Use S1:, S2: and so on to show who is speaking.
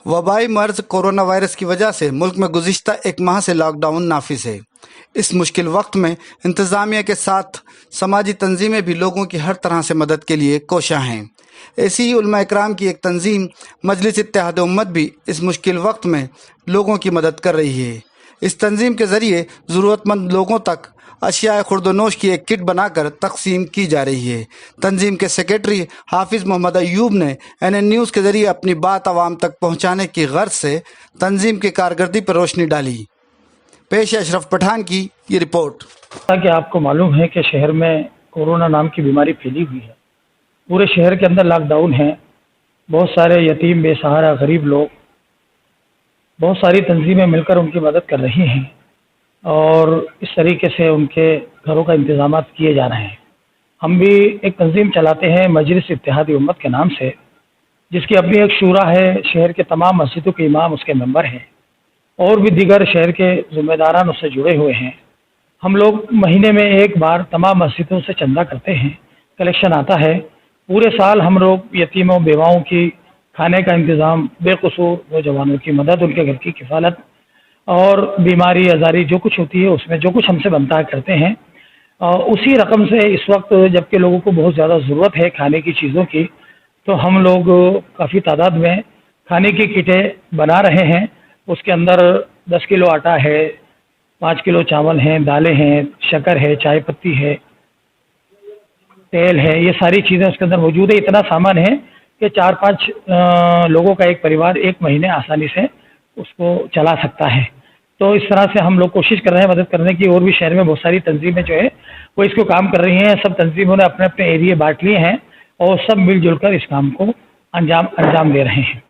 S1: वबाई मर्ज corona virus की वजह से मुल्क में गुज़िश्ता एक माह से लॉकडाउन नाफिज है। इस मुश्किल वक्त में इंतज़ामिया के साथ समाजी तंजीमें भी लोगों की हर तरह से मदद के लिए कोशां हैं। ऐसी ही उलमा इकराम की एक तंजीम मजलिस इत्तेहाद उम्मत भी इस मुश्किल वक्त में लोगों की मदद कर रही है। इस तंजीम के ज़रिए ज़रूरतमंद लोगों तक अशिया खुर्दनोश की एक किट बनाकर तकसीम की जा रही है। तंजीम के सेक्रेटरी हाफिज़ मोहम्मद अयूब ने NN न्यूज़ के ज़रिए अपनी बात आवाम तक पहुँचाने की गर्ज से तंजीम की कारकर्दगी पर रोशनी डाली। पेश है अशरफ पठान की ये रिपोर्ट।
S2: कि आपको मालूम है कि शहर में कोरोना नाम की बीमारी फैली हुई है। पूरे शहर के अंदर लॉकडाउन है। बहुत सारे यतीम, बेसहारा, गरीब लोग, बहुत सारी तंजीमें मिलकर उनकी मदद कर रही हैं और इस तरीके से उनके घरों का इंतजाम किए जा रहे हैं। हम भी एक तंजीम चलाते हैं मजलिस इत्तेहाद उम्मत के नाम से, जिसकी अपनी एक शूरा है। शहर के तमाम मस्जिदों के इमाम उसके मेंबर हैं और भी दीगर शहर के ज़िम्मेदारान उससे जुड़े हुए हैं। हम लोग महीने में एक बार तमाम मस्जिदों से चंदा करते हैं, कलेक्शन आता है। पूरे साल हम लोग यतीमों, बेवाओं की खाने का इंतज़ाम, बेकसूर नौजवानों की मदद, उनके घर की किफ़ालत और बीमारी आज़ारी जो कुछ होती है उसमें जो कुछ हमसे बनता है करते हैं। उसी रकम से इस वक्त जबकि लोगों को बहुत ज़्यादा ज़रूरत है खाने की चीज़ों की, तो हम लोग काफ़ी तादाद में खाने की किटें बना रहे हैं। उसके अंदर 10 किलो आटा है, 5 किलो चावल हैं, दालें हैं, शक्कर है, चाय पत्ती है, तेल है, ये सारी चीज़ें उसके अंदर मौजूद है। इतना सामान है कि 4-5 लोगों का एक परिवार एक महीने आसानी से उसको चला सकता है। तो इस तरह से हम लोग कोशिश कर रहे हैं मदद करने की। और भी शहर में बहुत सारी तंजीमें जो है वो इसको काम कर रही हैं। सब तंजीमों ने अपने अपने एरिए बांट लिए हैं और सब मिलजुल कर इस काम को अंजाम दे रहे हैं।